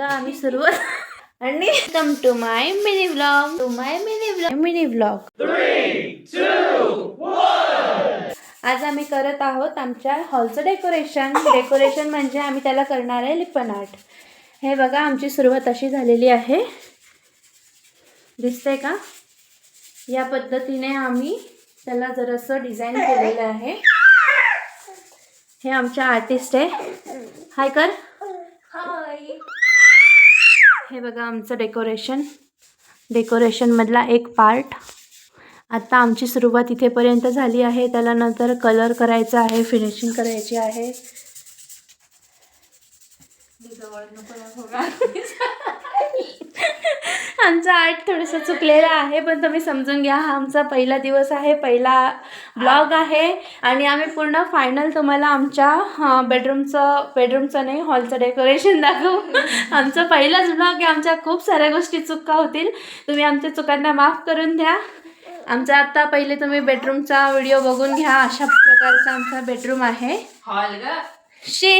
आम्ही सुरुवात आणि come to my mini vlog 3, 2, 1. आज आम्ही करत आहोत आमच्या हॉलचं डेकोरेशन म्हणजे आम्ही त्याला करणार आहे लिपन आर्ट. हे बघा आमची सुरुवात अशी झालेली आहे, दिसतंय का? या पद्धतीने आम्ही त्याला जरासं डिझाईन केलेलं आहे. हे आमचे आर्टिस्ट आहे. हाय कर. हाय. हे बघा आमचं डेकोरेशन मधला एक पार्ट. आता आमची सुरुवात इथेपर्यंत झाली आहे. त्याला नंतर कलर करायचा आहे, फिनिशिंग करायची आहे. आमचा आर्ट थोडंसं चुकलेला आहे, पण तुम्ही समजून घ्या. हा आमचा पहिला दिवस आहे, पहिला ब्लॉग आहे आणि आम्ही पूर्ण फायनल तुम्हाला आमच्या बेडरूमचं नाही, हॉलचं डेकोरेशन दाखवू. आमचा पहिलाच ब्लॉग आहे. आमच्या खूप साऱ्या गोष्टी चुका होतील, तुम्ही आमच्या चुकांना माफ करून द्या. आमचा आता पहिले तुम्ही बेडरूमचा व्हिडिओ बघून घ्या. अशा प्रकारचा आमचा बेडरूम आहे. हॉल शी